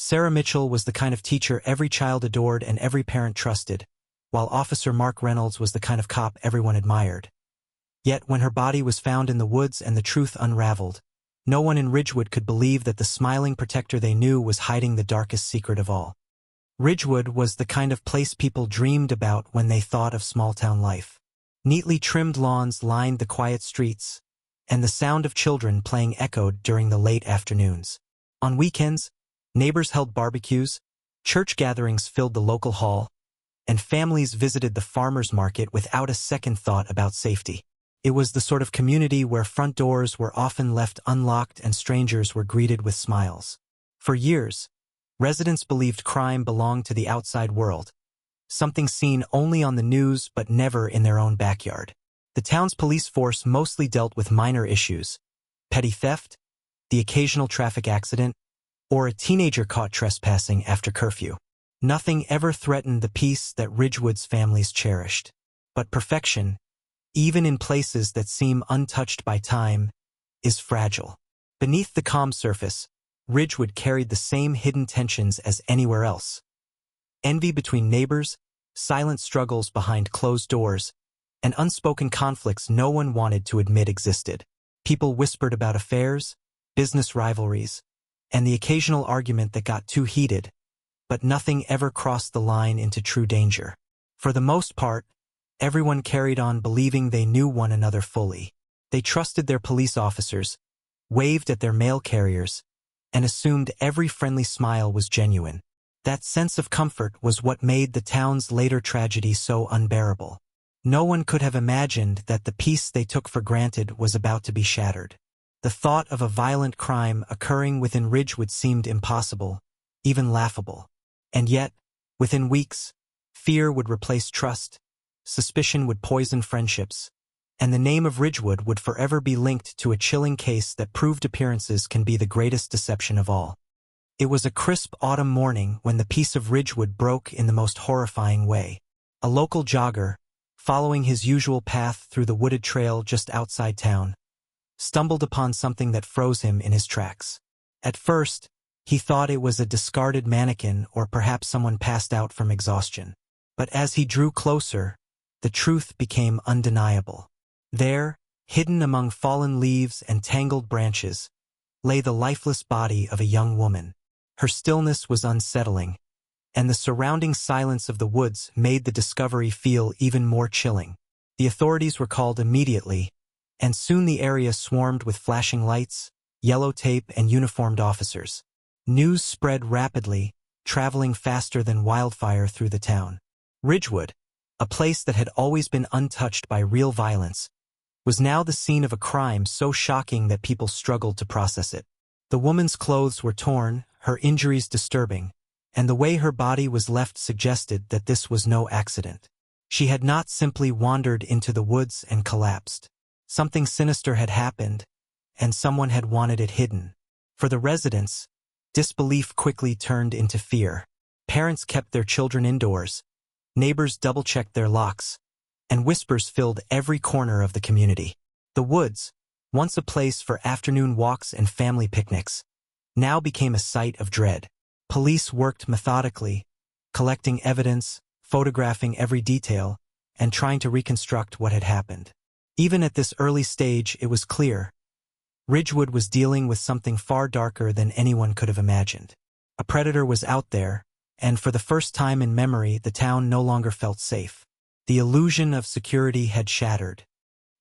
Sarah Mitchell was the kind of teacher every child adored and every parent trusted, while Officer Mark Reynolds was the kind of cop everyone admired. Yet when her body was found in the woods and the truth unraveled, no one in Ridgewood could believe that the smiling protector they knew was hiding the darkest secret of all. Ridgewood was the kind of place people dreamed about when they thought of small-town life. Neatly trimmed lawns lined the quiet streets, and the sound of children playing echoed during the late afternoons. On weekends, neighbors held barbecues, church gatherings filled the local hall, and families visited the farmers' market without a second thought about safety. It was the sort of community where front doors were often left unlocked and strangers were greeted with smiles. For years, residents believed crime belonged to the outside world, something seen only on the news but never in their own backyard. The town's police force mostly dealt with minor issues: petty theft, the occasional traffic accident, or a teenager caught trespassing after curfew. Nothing ever threatened the peace that Ridgewood's families cherished. But perfection, even in places that seem untouched by time, is fragile. Beneath the calm surface, Ridgewood carried the same hidden tensions as anywhere else. Envy between neighbors, silent struggles behind closed doors, and unspoken conflicts no one wanted to admit existed. People whispered about affairs, business rivalries, and the occasional argument that got too heated, but nothing ever crossed the line into true danger. For the most part, everyone carried on believing they knew one another fully. They trusted their police officers, waved at their mail carriers, and assumed every friendly smile was genuine. That sense of comfort was what made the town's later tragedy so unbearable. No one could have imagined that the peace they took for granted was about to be shattered. The thought of a violent crime occurring within Ridgewood seemed impossible, even laughable. And yet, within weeks, fear would replace trust, suspicion would poison friendships, and the name of Ridgewood would forever be linked to a chilling case that proved appearances can be the greatest deception of all. It was a crisp autumn morning when the peace of Ridgewood broke in the most horrifying way. A local jogger, following his usual path through the wooded trail just outside town, stumbled upon something that froze him in his tracks. At first, he thought it was a discarded mannequin or perhaps someone passed out from exhaustion. But as he drew closer, the truth became undeniable. There, hidden among fallen leaves and tangled branches, lay the lifeless body of a young woman. Her stillness was unsettling, and the surrounding silence of the woods made the discovery feel even more chilling. The authorities were called immediately, and soon the area swarmed with flashing lights, yellow tape, and uniformed officers. News spread rapidly, traveling faster than wildfire through the town. Ridgewood, a place that had always been untouched by real violence, was now the scene of a crime so shocking that people struggled to process it. The woman's clothes were torn, her injuries disturbing, and the way her body was left suggested that this was no accident. She had not simply wandered into the woods and collapsed. Something sinister had happened, and someone had wanted it hidden. For the residents, disbelief quickly turned into fear. Parents kept their children indoors, neighbors double-checked their locks, and whispers filled every corner of the community. The woods, once a place for afternoon walks and family picnics, now became a site of dread. Police worked methodically, collecting evidence, photographing every detail, and trying to reconstruct what had happened. Even at this early stage, it was clear Ridgewood was dealing with something far darker than anyone could have imagined. A predator was out there, and for the first time in memory, the town no longer felt safe. The illusion of security had shattered.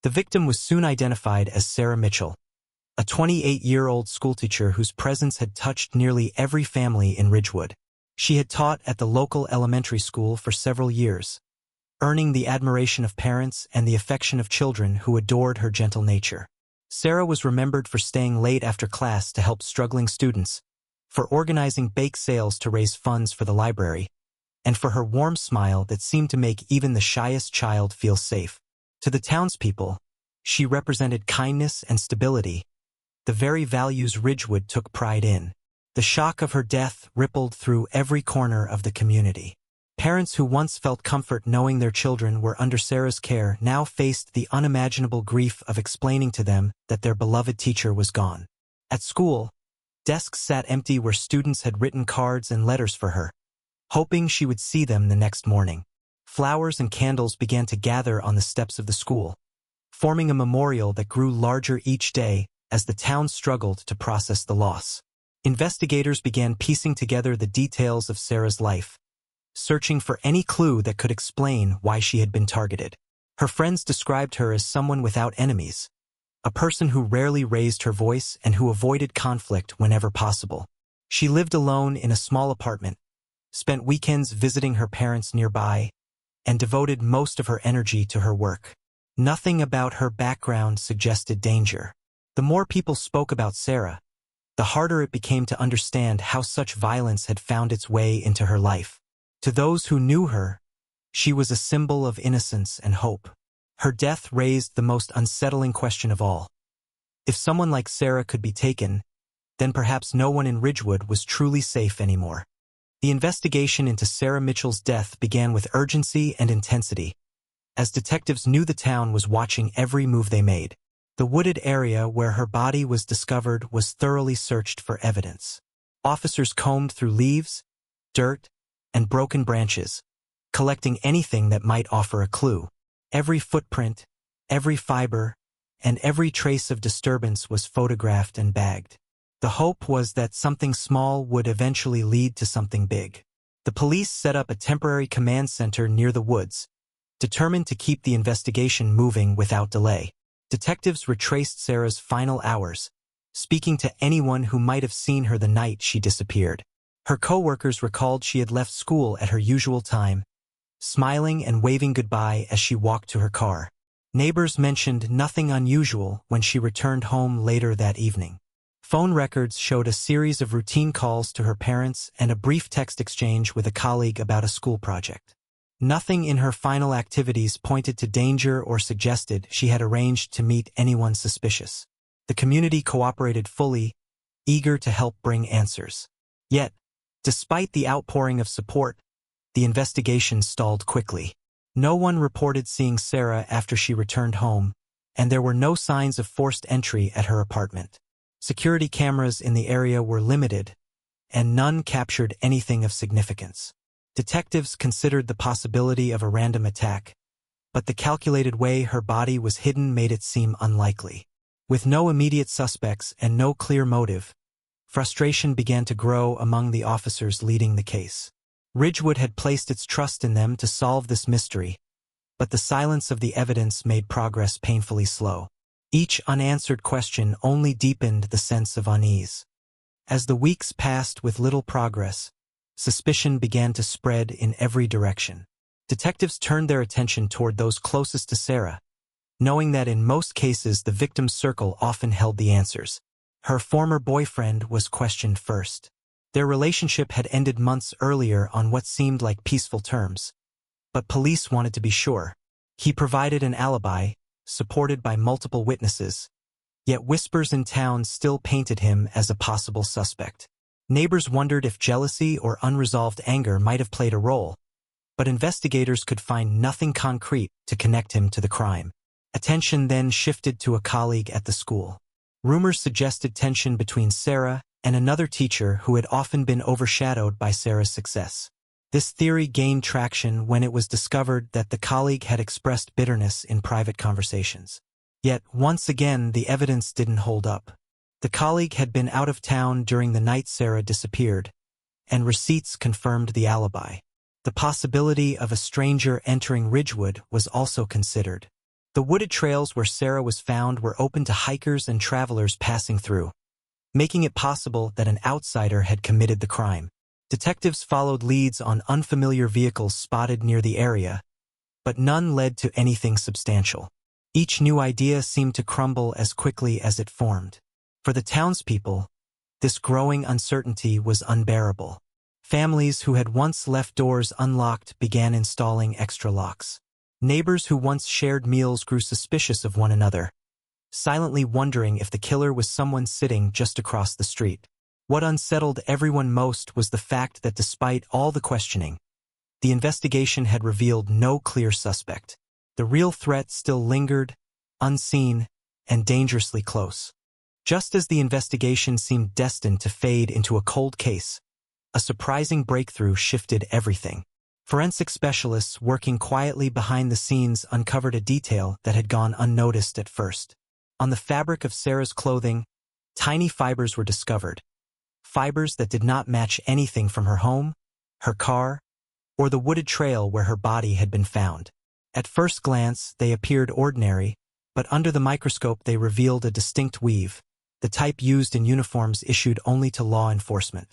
The victim was soon identified as Sarah Mitchell, a 28-year-old schoolteacher whose presence had touched nearly every family in Ridgewood. She had taught at the local elementary school for several years, earning the admiration of parents and the affection of children who adored her gentle nature. Sarah was remembered for staying late after class to help struggling students, for organizing bake sales to raise funds for the library, and for her warm smile that seemed to make even the shyest child feel safe. To the townspeople, she represented kindness and stability, the very values Ridgewood took pride in. The shock of her death rippled through every corner of the community. Parents who once felt comfort knowing their children were under Sarah's care now faced the unimaginable grief of explaining to them that their beloved teacher was gone. At school, Desks sat empty where students had written cards and letters for her, hoping she would see them the next morning. Flowers and candles began to gather on the steps of the school, forming a memorial that grew larger each day as the town struggled to process the loss. Investigators began piecing together the details of Sarah's life, searching for any clue that could explain why she had been targeted. Her friends described her as someone without enemies, a person who rarely raised her voice and who avoided conflict whenever possible. She lived alone in a small apartment, spent weekends visiting her parents nearby, and devoted most of her energy to her work. Nothing about her background suggested danger. The more people spoke about Sarah, the harder it became to understand how such violence had found its way into her life. To those who knew her, she was a symbol of innocence and hope. Her death raised the most unsettling question of all. If someone like Sarah could be taken, then perhaps no one in Ridgewood was truly safe anymore. The investigation into Sarah Mitchell's death began with urgency and intensity, as detectives knew the town was watching every move they made. The wooded area where her body was discovered was thoroughly searched for evidence. Officers combed through leaves, dirt, and broken branches, collecting anything that might offer a clue. Every footprint, every fiber, and every trace of disturbance was photographed and bagged. The hope was that something small would eventually lead to something big. The police set up a temporary command center near the woods, determined to keep the investigation moving without delay. Detectives retraced Sarah's final hours, speaking to anyone who might have seen her the night she disappeared. Her co-workers recalled she had left school at her usual time, smiling and waving goodbye as she walked to her car. Neighbors mentioned nothing unusual when she returned home later that evening. Phone records showed a series of routine calls to her parents and a brief text exchange with a colleague about a school project. Nothing in her final activities pointed to danger or suggested she had arranged to meet anyone suspicious. The community cooperated fully, eager to help bring answers. Yet, despite the outpouring of support, the investigation stalled quickly. No one reported seeing Sarah after she returned home, and there were no signs of forced entry at her apartment. Security cameras in the area were limited, and none captured anything of significance. Detectives considered the possibility of a random attack, but the calculated way her body was hidden made it seem unlikely. With no immediate suspects and no clear motive, frustration began to grow among the officers leading the case. Ridgewood had placed its trust in them to solve this mystery, but the silence of the evidence made progress painfully slow. Each unanswered question only deepened the sense of unease. As the weeks passed with little progress, suspicion began to spread in every direction. Detectives turned their attention toward those closest to Sarah, knowing that in most cases the victim's circle often held the answers. Her former boyfriend was questioned first. Their relationship had ended months earlier on what seemed like peaceful terms, but police wanted to be sure. He provided an alibi, supported by multiple witnesses, yet whispers in town still painted him as a possible suspect. Neighbors wondered if jealousy or unresolved anger might have played a role, but investigators could find nothing concrete to connect him to the crime. Attention then shifted to a colleague at the school. Rumors suggested tension between Sarah and another teacher who had often been overshadowed by Sarah's success. This theory gained traction when it was discovered that the colleague had expressed bitterness in private conversations. Yet, once again, the evidence didn't hold up. The colleague had been out of town during the night Sarah disappeared, and receipts confirmed the alibi. The possibility of a stranger entering Ridgewood was also considered. The wooded trails where Sarah was found were open to hikers and travelers passing through, making it possible that an outsider had committed the crime. Detectives followed leads on unfamiliar vehicles spotted near the area, but none led to anything substantial. Each new idea seemed to crumble as quickly as it formed. For the townspeople, this growing uncertainty was unbearable. Families who had once left doors unlocked began installing extra locks. Neighbors who once shared meals grew suspicious of one another, silently wondering if the killer was someone sitting just across the street. What unsettled everyone most was the fact that despite all the questioning, the investigation had revealed no clear suspect. The real threat still lingered, unseen, and dangerously close. Just as the investigation seemed destined to fade into a cold case, a surprising breakthrough shifted everything. Forensic specialists working quietly behind the scenes uncovered a detail that had gone unnoticed at first. On the fabric of Sarah's clothing, tiny fibers were discovered. Fibers that did not match anything from her home, her car, or the wooded trail where her body had been found. At first glance, they appeared ordinary, but under the microscope they revealed a distinct weave, the type used in uniforms issued only to law enforcement.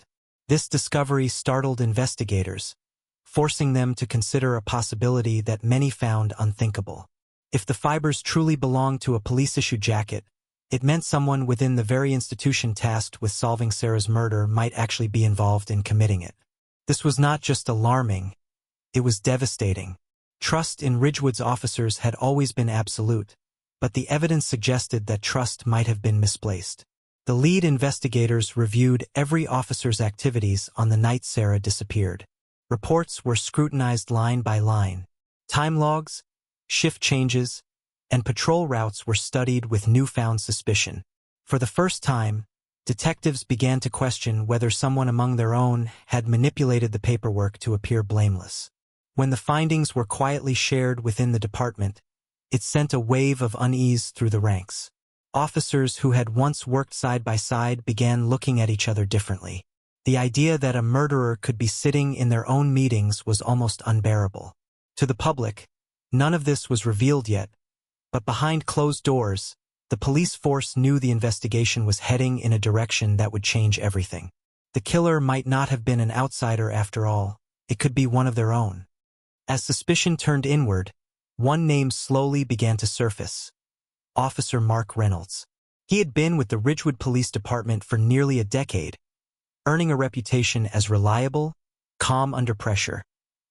This discovery startled investigators, forcing them to consider a possibility that many found unthinkable. If the fibers truly belonged to a police-issued jacket, it meant someone within the very institution tasked with solving Sarah's murder might actually be involved in committing it. This was not just alarming, it was devastating. Trust in Ridgewood's officers had always been absolute, but the evidence suggested that trust might have been misplaced. The lead investigators reviewed every officer's activities on the night Sarah disappeared. Reports were scrutinized line by line. Time logs, shift changes, and patrol routes were studied with newfound suspicion. For the first time, detectives began to question whether someone among their own had manipulated the paperwork to appear blameless. When the findings were quietly shared within the department, it sent a wave of unease through the ranks. Officers who had once worked side by side began looking at each other differently. The idea that a murderer could be sitting in their own meetings was almost unbearable. To the public, none of this was revealed yet, but behind closed doors, the police force knew the investigation was heading in a direction that would change everything. The killer might not have been an outsider after all, it could be one of their own. As suspicion turned inward, one name slowly began to surface: Officer Mark Reynolds. He had been with the Ridgewood Police Department for nearly a decade, earning a reputation as reliable, calm under pressure,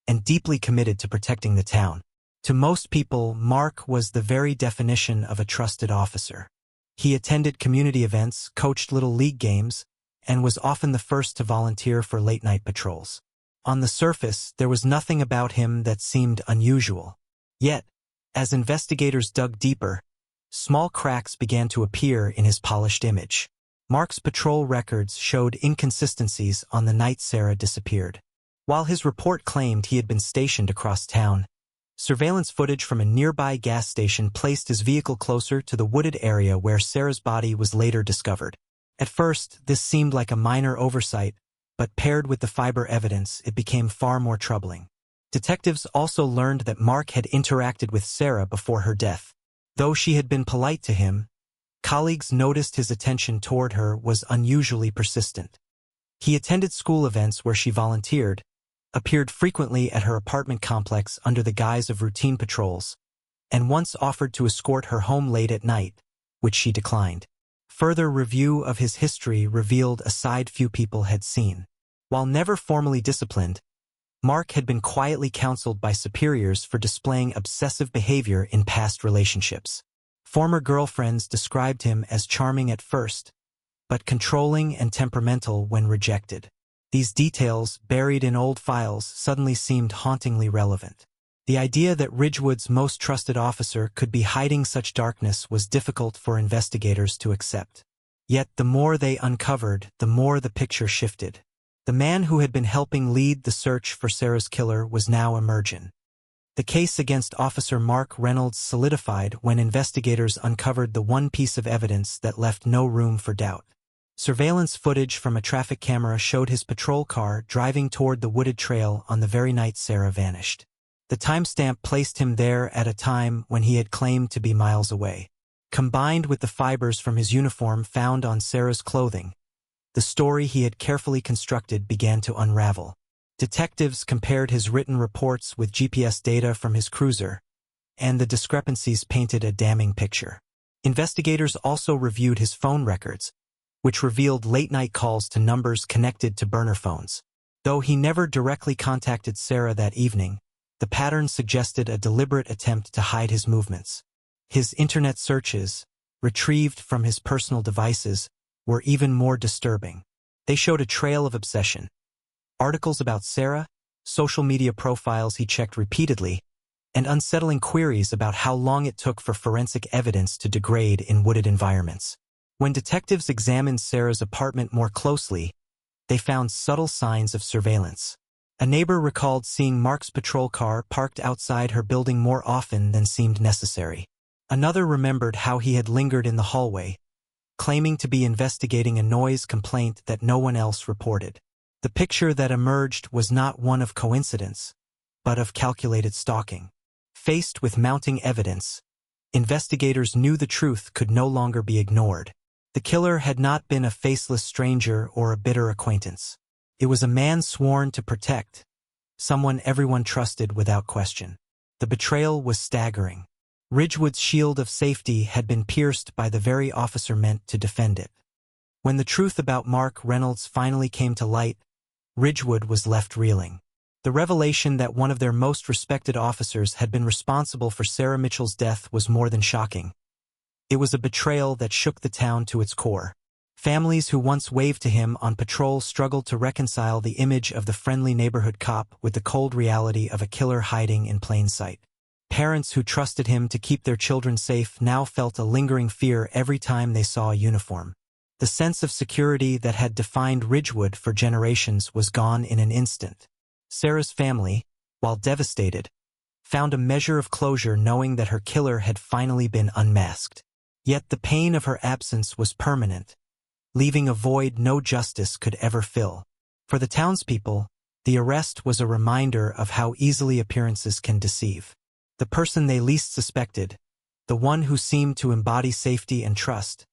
and deeply committed to protecting the town. To most people, Mark was the very definition of a trusted officer. He attended community events, coached little league games, and was often the first to volunteer for late-night patrols. On the surface, there was nothing about him that seemed unusual. Yet, as investigators dug deeper, small cracks began to appear in his polished image. Mark's patrol records showed inconsistencies on the night Sarah disappeared. While his report claimed he had been stationed across town, surveillance footage from a nearby gas station placed his vehicle closer to the wooded area where Sarah's body was later discovered. At first, this seemed like a minor oversight, but paired with the fiber evidence, it became far more troubling. Detectives also learned that Mark had interacted with Sarah before her death. Though she had been polite to him, colleagues noticed his attention toward her was unusually persistent. He attended school events where she volunteered, appeared frequently at her apartment complex under the guise of routine patrols, and once offered to escort her home late at night, which she declined. Further review of his history revealed a side few people had seen. While never formally disciplined, Mark had been quietly counseled by superiors for displaying obsessive behavior in past relationships. Former girlfriends described him as charming at first, but controlling and temperamental when rejected. These details, buried in old files, suddenly seemed hauntingly relevant. The idea that Ridgewood's most trusted officer could be hiding such darkness was difficult for investigators to accept. Yet the more they uncovered, the more the picture shifted. The man who had been helping lead the search for Sarah's killer was now emerging. The case against Officer Mark Reynolds solidified when investigators uncovered the one piece of evidence that left no room for doubt. Surveillance footage from a traffic camera showed his patrol car driving toward the wooded trail on the very night Sarah vanished. The timestamp placed him there at a time when he had claimed to be miles away. Combined with the fibers from his uniform found on Sarah's clothing, the story he had carefully constructed began to unravel. Detectives compared his written reports with GPS data from his cruiser, and the discrepancies painted a damning picture. Investigators also reviewed his phone records, which revealed late-night calls to numbers connected to burner phones. Though he never directly contacted Sarah that evening, the pattern suggested a deliberate attempt to hide his movements. His internet searches, retrieved from his personal devices, were even more disturbing. They showed a trail of obsession. Articles about Sarah, social media profiles he checked repeatedly, and unsettling queries about how long it took for forensic evidence to degrade in wooded environments. When detectives examined Sarah's apartment more closely, they found subtle signs of surveillance. A neighbor recalled seeing Mark's patrol car parked outside her building more often than seemed necessary. Another remembered how he had lingered in the hallway, claiming to be investigating a noise complaint that no one else reported. The picture that emerged was not one of coincidence, but of calculated stalking. Faced with mounting evidence, investigators knew the truth could no longer be ignored. The killer had not been a faceless stranger or a bitter acquaintance. It was a man sworn to protect, someone everyone trusted without question. The betrayal was staggering. Ridgewood's shield of safety had been pierced by the very officer meant to defend it. When the truth about Mark Reynolds finally came to light, Ridgewood was left reeling. The revelation that one of their most respected officers had been responsible for Sarah Mitchell's death was more than shocking. It was a betrayal that shook the town to its core. Families who once waved to him on patrol struggled to reconcile the image of the friendly neighborhood cop with the cold reality of a killer hiding in plain sight. Parents who trusted him to keep their children safe now felt a lingering fear every time they saw a uniform. The sense of security that had defined Ridgewood for generations was gone in an instant. Sarah's family, while devastated, found a measure of closure knowing that her killer had finally been unmasked. Yet the pain of her absence was permanent, leaving a void no justice could ever fill. For the townspeople, the arrest was a reminder of how easily appearances can deceive. The person they least suspected, the one who seemed to embody safety and trust,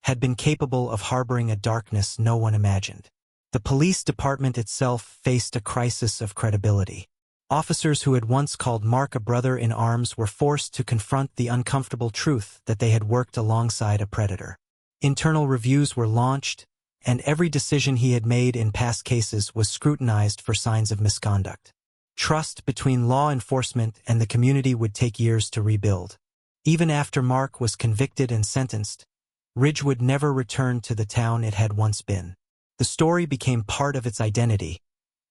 had been capable of harboring a darkness no one imagined. The police department itself faced a crisis of credibility. Officers who had once called Mark a brother in arms were forced to confront the uncomfortable truth that they had worked alongside a predator. Internal reviews were launched, and every decision he had made in past cases was scrutinized for signs of misconduct. Trust between law enforcement and the community would take years to rebuild. Even after Mark was convicted and sentenced, Ridgewood never returned to the town it had once been. The story became part of its identity,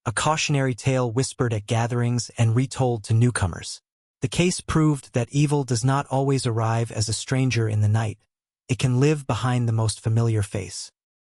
a cautionary tale whispered at gatherings and retold to newcomers. The case proved that evil does not always arrive as a stranger in the night. It can live behind the most familiar face.